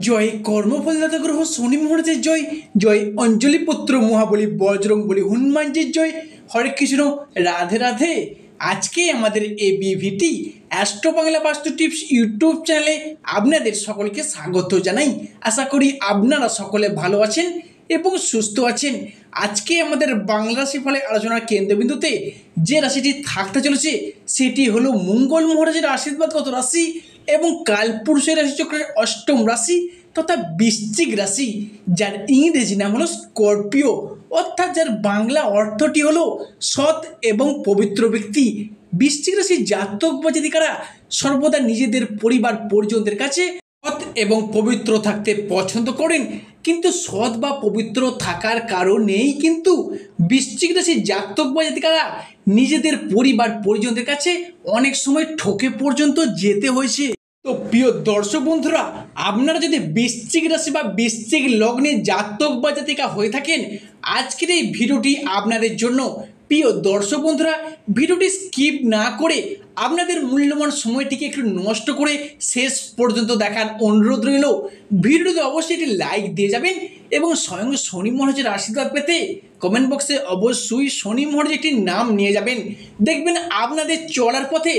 জয় কর্মফলদাতা গ্রহ শনি মহারাজের জয়, জয় অঞ্জলি পুত্র মহাবলী বজরং বলী হনুমানজির জয়। হরে কৃষ্ণ, রাধে রাধে। আজকে আমাদের এবিভিটি অ্যাস্ট্রো বাংলা বাস্তু টিপস ইউটিউব চ্যানেলে আপনাদের সকলকে স্বাগত জানাই। আশা করি আপনারা সকলে ভালো আছেন এবং সুস্থ আছেন। আজকে আমাদের বাংলা রাশিফলের আলোচনার কেন্দ্রবিন্দুতে যে রাশিটি থাকতে চলেছে সেটি হলো মঙ্গল মহারাজের আশীর্বাদগত রাশি এবং কালপুরুষের রাশিচক্রের অষ্টম রাশি তথা বৃশ্চিক রাশি, যার ইংরেজি নাম হলো স্করপিও, অর্থাৎ যার বাংলা অর্থটি হলো সৎ এবং পবিত্র ব্যক্তি। বৃশ্চিক রাশির জাতক বা জাতিকারা সর্বদা নিজেদের পরিবার পরিজনদের কাছে সৎ এবং পবিত্র থাকতে পছন্দ করেন, কিন্তু সৎ বা পবিত্র থাকার কারণেই কিন্তু বৃশ্চিক রাশির জাতক বা জাতিকারা নিজেদের পরিবার পরিজনদের কাছে অনেক সময় ঠকে পর্যন্ত যেতে হয়েছে। তো প্রিয় দর্শক বন্ধুরা, আপনারা যদি বৃশ্চিক রাশি বা বৃশ্চিক লগ্নে জাতক বা জাতিকা হয়ে থাকেন, আজকের এই ভিডিওটি আপনাদের জন্য। প্রিয় দর্শক বন্ধুরা, ভিডিওটি স্কিপ না করে আপনাদের মূল্যবান সময়টিকে একটু নষ্ট করে শেষ পর্যন্ত দেখার অনুরোধ রইল। ভিডিওতে অবশ্যই একটি লাইক দিয়ে যাবেন এবং স্বয়ং শনি মহারাজের আশীর্বাদ পেতে কমেন্ট বক্সে অবশ্যই শনি মহারাজের একটি নাম নিয়ে যাবেন। দেখবেন আপনাদের চলার পথে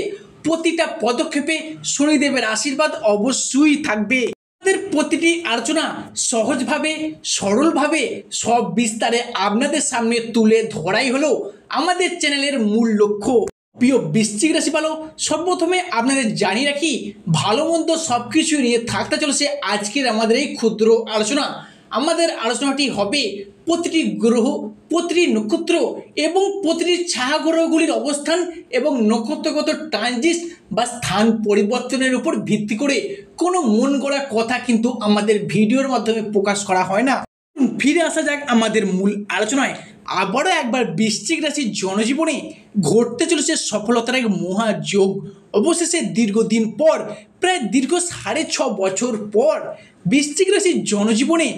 প্রতিটা পদক্ষেপে শনিদেবের আশীর্বাদ অবশ্যই থাকবে। আমাদের প্রতিটি আলোচনা সহজভাবে সরলভাবে সব বিস্তারে আপনাদের সামনে তুলে ধরাই হলো আমাদের চ্যানেলের মূল লক্ষ্য। প্রিয় বৃশ্চিক রাশি ভালো, সর্বপ্রথমে আপনাদের জানিয়ে রাখি, ভালো মন্দ সব কিছু নিয়ে থাকতে চলেছে আজকের আমাদের এই ক্ষুদ্র আলোচনা। আমাদের আলোচনাটি হবে প্রতিটি গ্রহ, প্রতিটি নক্ষত্র এবং প্রতিটি ছায়া গ্রহগুলির অবস্থান এবং নক্ষত্রগত ট্রানজিট বা স্থান পরিবর্তনের উপর ভিত্তি করে। কোনো মন গড়া কথা কিন্তু আমাদের ভিডিওর মাধ্যমে প্রকাশ করা হয় না। ফিরে আসা যাক আমাদের মূল আলোচনায়। আবারও একবার বৃশ্চিক রাশির জনজীবনে ঘটতে চলেছে সফলতার এক মহাযোগ। অবশেষে দীর্ঘদিন পর, প্রায় দীর্ঘ 6.5 বছর পর বৃশ্চিক রাশির জনজীবনে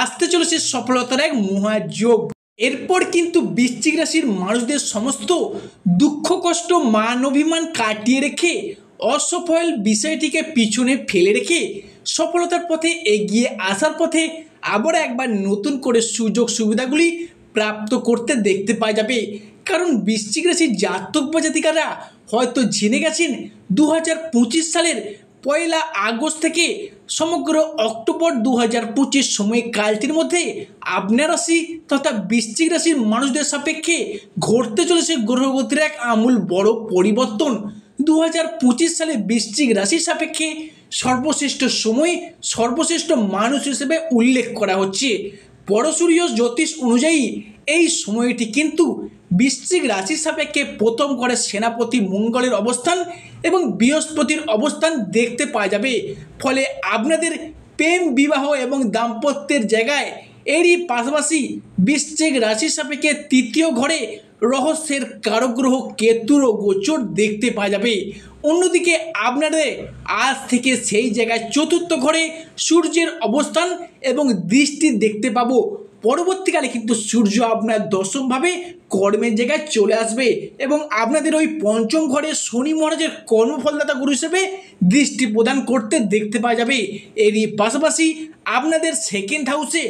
আসতে চলেছে সফলতার এক মহাযোগ। এরপর কিন্তু বৃশ্চিক রাশির মানুষদের সমস্ত দুঃখ কষ্ট মান অভিমান কাটিয়ে রেখে, অসফল বিষয়টিকে পিছনে ফেলে রেখে সফলতার পথে এগিয়ে আসার পথে আবার একবার নতুন করে সুযোগ সুবিধাগুলি প্রাপ্ত করতে দেখতে পাওয়া যাবে। কারণ বৃশ্চিক রাশির জাতক বা জাতিকারা হয়তো জেনে গেছেন 2025 সালের 1 আগস্ট থেকে সমগ্র অক্টোবর 2025 সময়কালটির মধ্যে আপনার রাশি তথা বৃশ্চিক রাশির মানুষদের সাপেক্ষে ঘটতে চলেছে গ্রহগতির এক আমূল বড় পরিবর্তন। 2025 সালে বৃশ্চিক রাশির সাপেক্ষে সর্বশ্রেষ্ঠ সময়, সর্বশ্রেষ্ঠ মানুষ হিসেবে উল্লেখ করা হচ্ছে। পরশরীয় জ্যোতিষ অনুযায়ী এই সময়টি কিন্তু বৃশ্চিক রাশির সাপেক্ষে প্রথম ঘরে সেনাপতি মঙ্গলের অবস্থান এবং বৃহস্পতির অবস্থান দেখতে পাওয়া যাবে। ফলে আপনাদের প্রেম বিবাহ এবং দাম্পত্যের জায়গায় এরই পাশাপাশি বৃশ্চিক রাশির সাপেক্ষে তৃতীয় ঘরে রহস্যের কারগ্রহ কেতুর গোচর দেখতে পাওয়া যাবে। অন্যদিকে আপনাদের আজ থেকে সেই জায়গায় চতুর্থ ঘরে সূর্যের অবস্থান এবং দৃষ্টি দেখতে পাবো। পরবর্তীকালে কিন্তু সূর্য আপনার দশমভাবে কর্মের জায়গায় চলে আসবে এবং আপনাদের ওই পঞ্চম ঘরে শনি মহারাজের কর্মফলদাতা গুরু হিসেবে দৃষ্টি প্রদান করতে দেখতে পাওয়া যাবে। এরই পাশাপাশি আপনাদের সেকেন্ড হাউসে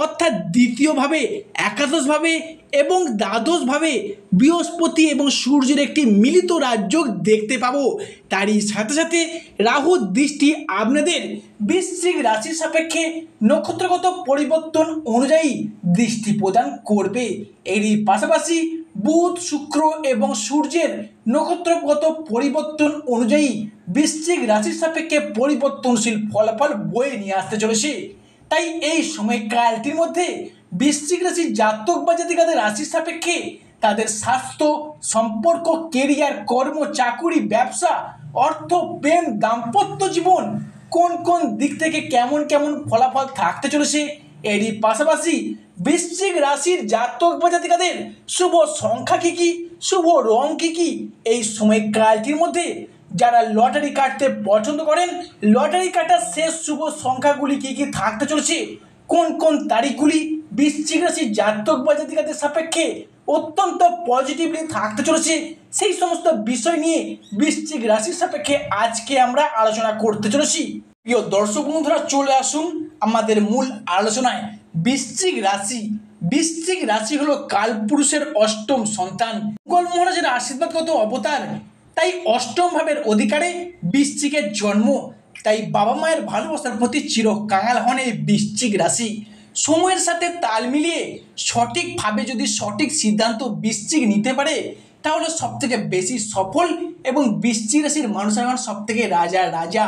অর্থাৎ দ্বিতীয়ভাবে, একাদশভাবে এবং দ্বাদশভাবে বৃহস্পতি এবং সূর্যের একটি মিলিত রাজযোগ দেখতে পাবো। তারই সাথে সাথে রাহুর দৃষ্টি আপনাদের বৃশ্চিক রাশির সাপেক্ষে নক্ষত্রগত পরিবর্তন অনুযায়ী দৃষ্টি প্রদান করবে। এরই পাশাপাশি বুধ, শুক্র এবং সূর্যের নক্ষত্রগত পরিবর্তন অনুযায়ী বৃশ্চিক রাশির সাপেক্ষে পরিবর্তনশীল ফলাফল বয়ে নিয়ে আসতে চলেছে। তাই এই সময়কালটির মধ্যে বৃশ্চিক রাশির জাতক বা জাতিকাদের রাশির সাপেক্ষে তাদের স্বাস্থ্য, সম্পর্ক, কেরিয়ার, কর্ম, চাকুরি, ব্যবসা, অর্থ, প্রেম, দাম্পত্য জীবন কোন কোন দিক থেকে কেমন কেমন ফলাফল থাকতে চলেছে। এরই পাশাপাশি বৃশ্চিক রাশির জাতক বা জাতিকাদের শুভ সংখ্যা কী কী, শুভ রং কী কী, এই সময়কালটির মধ্যে যারা লটারি কাটতে পছন্দ করেন, লটারি কাটার শেষ শুভ সংখ্যাগুলি কী কী থাকতে চলেছে, কোন কোন তারিখগুলি বৃশ্চিক রাশির জাতক বা জাতিকাদের সাপেক্ষে অত্যন্ত পজিটিভলি থাকতে চলেছে, সেই সমস্ত বিষয় নিয়ে বৃশ্চিক রাশির সাপেক্ষে আজকে আমরা আলোচনা করতে চলেছি। প্রিয় দর্শক বন্ধুরা, চলে আসুন আমাদের মূল আলোচনায়। বৃশ্চিক রাশি। বৃশ্চিক রাশি হলো কালপুরুষের অষ্টম সন্তান, মঙ্গল মহারাজের আশীর্বাদগত অবতার। তাই অষ্টম ভাবের অধিকারে বৃশ্চিকের জন্ম। তাই বাবা মায়ের ভালোবাসার প্রতি চিরকাঙাল হন এই বৃশ্চিক রাশি। সময়ের সাথে তাল মিলিয়ে সঠিকভাবে যদি সঠিক সিদ্ধান্ত বৃশ্চিক নিতে পারে, তাহলে সবথেকে বেশি সফল এবং বৃশ্চিক রাশির মানুষেরা হন সবথেকে রাজা।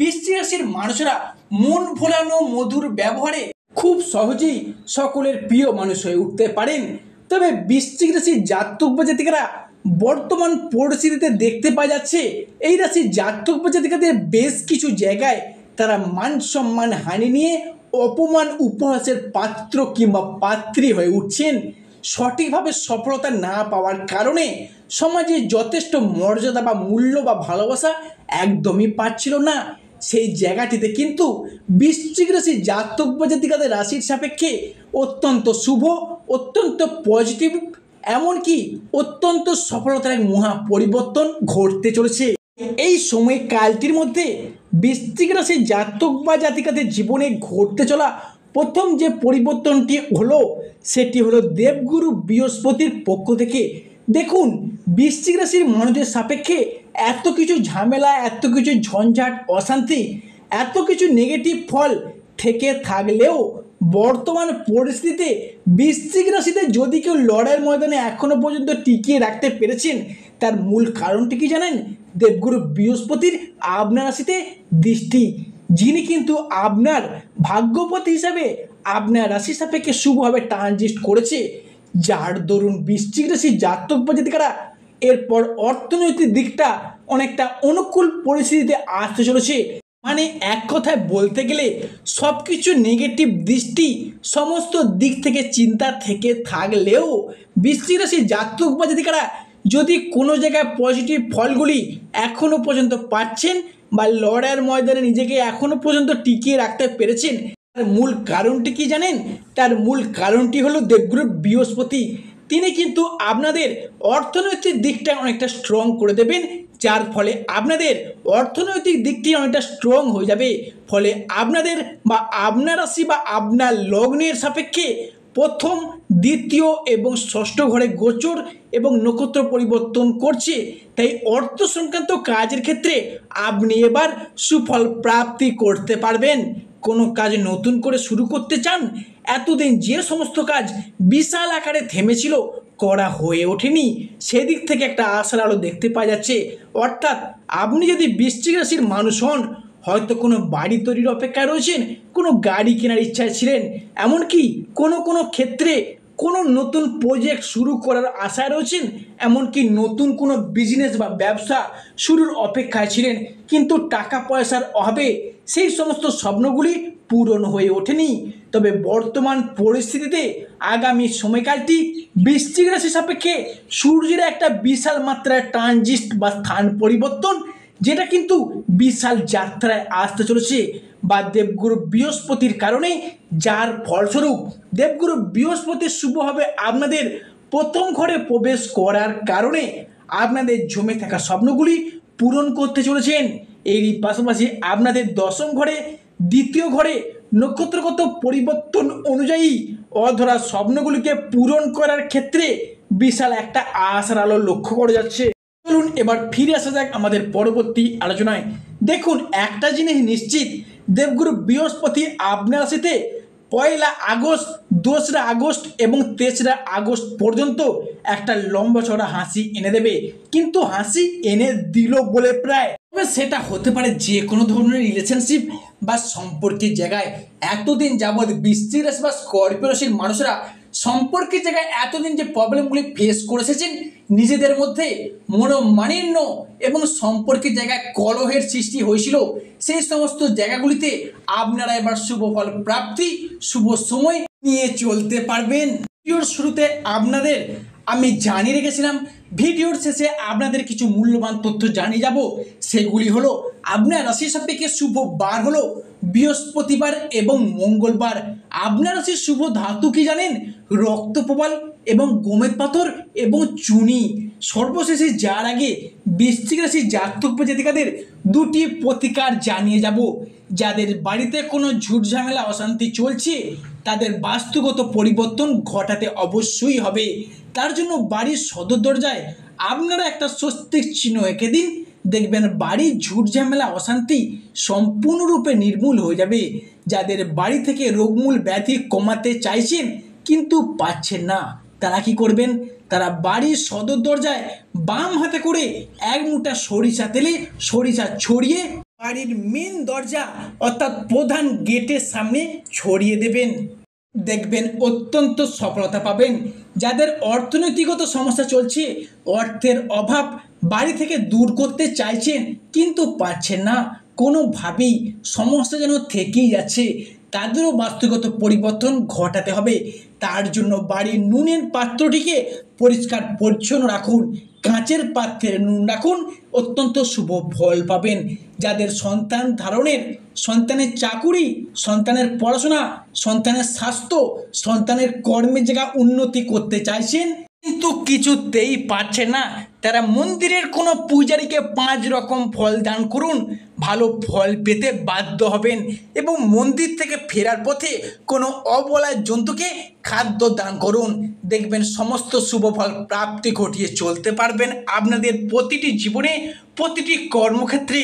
বৃশ্চিক রাশির মানুষেরা মন ভোলানো মধুর ব্যবহারে খুব সহজেই সকলের প্রিয় মানুষ হয়ে উঠতে পারেন। তবে বৃশ্চিক রাশির জাতক বা জাতিকারা বর্তমান পরিস্থিতিতে দেখতে পাওয়া যাচ্ছে, এই রাশির জাতক বা জাতিকাদের বেশ কিছু জায়গায় তারা মান সম্মান হানি নিয়ে অপমান উপহাসের পাত্র কিংবা পাত্রী হয়ে উঠছেন। সঠিকভাবে সফলতা না পাওয়ার কারণে সমাজে যথেষ্ট মর্যাদা বা মূল্য বা ভালোবাসা একদমই পাচ্ছিল না। সেই জায়গাটিতে কিন্তু বৃশ্চিক রাশির জাতক বা জাতিকাদের রাশির সাপেক্ষে অত্যন্ত শুভ, অত্যন্ত পজিটিভ, এমনকি অত্যন্ত সফলতার এক মহা পরিবর্তন ঘটতে চলেছে। এই সময়কালটির মধ্যে বৃশ্চিক রাশির জাতক বা জাতিকাদের জীবনে ঘটতে চলা প্রথম যে পরিবর্তনটি হলো, সেটি হলো দেবগুরু বৃহস্পতির পক্ষ থেকে। দেখুন, বৃশ্চিক রাশির মানুষদের সাপেক্ষে এত কিছু ঝামেলা, এত কিছু ঝঞ্ঝাট, অশান্তি, এত কিছু নেগেটিভ ফল থেকে থাকলেও বর্তমান পরিস্থিতিতে বৃশ্চিক রাশিতে যদি কেউ লড়াইয়ের ময়দানে এখনো পর্যন্ত টিকিয়ে রাখতে পেরেছেন, তার মূল কারণটি কি জানেন? দেবগুরু বৃহস্পতির আপনার রাশিতে দৃষ্টি, যিনি কিন্তু আপনার ভাগ্যপতি হিসাবে আপনার রাশি সাপেক্ষে শুভভাবে ট্রানজিট করেছে, যার দরুন বৃশ্চিক রাশির জাতক বা জাতিকারা এরপর অর্থনৈতিক দিকটা অনেকটা অনুকূল পরিস্থিতিতে আসতে চলেছে। মানে এক কথায় বলতে গেলে সব কিছু নেগেটিভ দৃষ্টি সমস্ত দিক থেকে চিন্তা থেকে থাকলেও বৃশ্চিক রাশির জাতক বা জাতিকারা যদি কোনো জায়গায় পজিটিভ ফলগুলি এখনও পর্যন্ত পাচ্ছেন বা লড়াইয়ের ময়দানে নিজেকে এখনও পর্যন্ত টিকিয়ে রাখতে পেরেছেন, তার মূল কারণটি কি জানেন? তার মূল কারণটি হলো দেবগুরু বৃহস্পতি। তিনি কিন্তু আপনাদের অর্থনৈতিক দিকটা অনেকটা স্ট্রং করে দেবেন, যার ফলে আপনাদের অর্থনৈতিক দিকটি অনেকটা স্ট্রং হয়ে যাবে। ফলে আপনাদের বা আপনার রাশি বা আপনার লগ্নের সাপেক্ষে প্রথম, দ্বিতীয় এবং ষষ্ঠ ঘরে গোচর এবং নক্ষত্র পরিবর্তন করছে। তাই অর্থ সংক্রান্ত কাজের ক্ষেত্রে আপনি এবার সুফল প্রাপ্তি করতে পারবেন। কোনো কাজ নতুন করে শুরু করতে চান, এতদিন যে সমস্ত কাজ বিশাল আকারে থেমেছিল, করা হয়ে ওঠেনি, সেদিক থেকে একটা আশার আলো দেখতে পাওয়া যাচ্ছে। অর্থাৎ আপনি যদি বৃশ্চিক রাশির মানুষ হন, হয়তো কোনো বাড়ি তৈরির অপেক্ষায় রয়েছেন, কোনো গাড়ি কেনার ইচ্ছায় ছিলেন, এমনকি কোনো ক্ষেত্রে কোনো নতুন প্রজেক্ট শুরু করার আশায় রয়েছেন, এমনকি নতুন কোনো বিজনেস বা ব্যবসা শুরুর অপেক্ষায় ছিলেন, কিন্তু টাকা পয়সার অভাবে সেই সমস্ত স্বপ্নগুলি পূরণ হয়ে ওঠেনি। তবে বর্তমান পরিস্থিতিতে আগামী সময়কালটি বৃশ্চিক রাশি সাপেক্ষে সূর্যের একটা বিশাল মাত্রায় ট্রানজিট বা স্থান পরিবর্তন, যেটা কিন্তু বিশাল যাত্রায় আসতে চলেছে বা দেবগুরু বৃহস্পতির কারণে, যার ফলস্বরূপ দেবগুরু বৃহস্পতির শুভভাবে আপনাদের প্রথম ঘরে প্রবেশ করার কারণে আপনাদের জমে থাকা স্বপ্নগুলি পূরণ করতে চলেছেন। এরই পাশাপাশি আপনাদের দশম ঘরে, দ্বিতীয় ঘরে নক্ষত্রগত পরিবর্তন অনুযায়ী অধরা স্বপ্নগুলিকে পূরণ করার ক্ষেত্রে বিশাল একটা আশার আলো লক্ষ্য করা যাচ্ছে। চলুন এবার ফিরে আসা যাক আমাদের পরবর্তী আলোচনায়। দেখুন, একটা জিনিস নিশ্চিত, দেবগুরু বৃহস্পতি আপনার রাশিতে 1 আগস্ট, 2 আগস্ট এবং 3 আগস্ট পর্যন্ত একটা লম্বা চড়া হাসি এনে দেবে। কিন্তু হাসি এনে দিল বলে প্রায়, তবে সেটা হতে পারে যে কোনো ধরনের রিলেশনশিপ বা সম্পর্কের জায়গায়। এতদিন যাবৎ বৃশ্চিক রাশি বা স্করপিও রাশির মানুষরা সম্পর্কের জায়গায় এতদিন যে প্রবলেমগুলি ফেস করে এসেছেন, নিজেদের মধ্যে মনোমালিন্য এবং সম্পর্কের জায়গায় কলহের সৃষ্টি হয়েছিল, সেই সমস্ত জায়গাগুলিতে আপনারা এবার শুভ ফল প্রাপ্তি, শুভ সময় নিয়ে চলতে পারবেন। ভিডিওর শুরুতে আপনাদের আমি জানিয়ে রেখেছিলাম, ভিডিওর শেষে আপনাদের কিছু মূল্যবান তথ্য জানিয়ে যাব। সেগুলি হলো, আপনার রাশির সাপেক্ষে শুভ বার হলো বৃহস্পতিবার এবং মঙ্গলবার। আপনার রাশির শুভ ধাতু কি জানেন? রক্তপ্রবাল এবং গোমেদ পাথর এবং চুনি। সর্বশেষে যার আগে বৃশ্চিক রাশি জাতক বা জাতিকাদের দুটি প্রতিকার জানিয়ে যাব। যাদের বাড়িতে কোনো ঝুট ঝামেলা অশান্তি চলছে তাদের বাস্তুগত পরিবর্তন ঘটাতে অবশ্যই হবে। তার জন্য বাড়ির সদর দরজায় আপনারা একটা স্বস্তিক চিহ্ন এঁকে দিন, দেখবেন বাড়ির ঝুট ঝামেলা অশান্তি সম্পূর্ণরূপে নির্মূল হয়ে যাবে। যাদের বাড়ি থেকে রোগমূল ব্যাধি কমাতে চাইছেন কিন্তু পাচ্ছেন না, তারা কি করবেন? তারা বাড়ির সদর দরজায় বাম হাতে করে এক মুঠা সরিষা তেলে সরিষা ছড়িয়ে বাড়ির মেন দরজা অর্থাৎ প্রধান গেটের সামনে ছড়িয়ে দেবেন। দেখবেন অত্যন্ত সফলতা পাবেন। যাদের অর্থনৈতিকগত সমস্যা চলছে, অর্থের অভাব বাড়ি থেকে দূর করতে চাইছেন কিন্তু পাচ্ছেন না, কোনোভাবেই সমস্যা যেন থেকেই যাচ্ছে, তাদেরও বাস্তুগত পরিবর্তন ঘটাতে হবে। তার জন্য বাড়ির নুনের পাত্রটিকে পরিষ্কার পরিচ্ছন্ন রাখুন, কাঁচের পাত্রে নুন রাখুন, অত্যন্ত শুভ ফল পাবেন। যাদের সন্তান ধারণের, সন্তানের চাকুরি, সন্তানের পড়াশোনা, সন্তানের স্বাস্থ্য, সন্তানের কর্মের জায়গা উন্নতি করতে চাইছেন কিন্তু কিছুতেই পারছেন না, তারা মন্দিরের কোনো পূজারীকে 5 রকম ফল দান করুন, ভালো ফল পেতে বাধ্য হবেন। এবং মন্দির থেকে ফেরার পথে কোনো অবলা জন্তুকে খাদ্য দান করুন, দেখবেন সমস্ত শুভ ফল প্রাপ্তি ঘটিয়ে চলতে পারবেন আপনাদের প্রতিটি জীবনে, প্রতিটি কর্মক্ষেত্রে।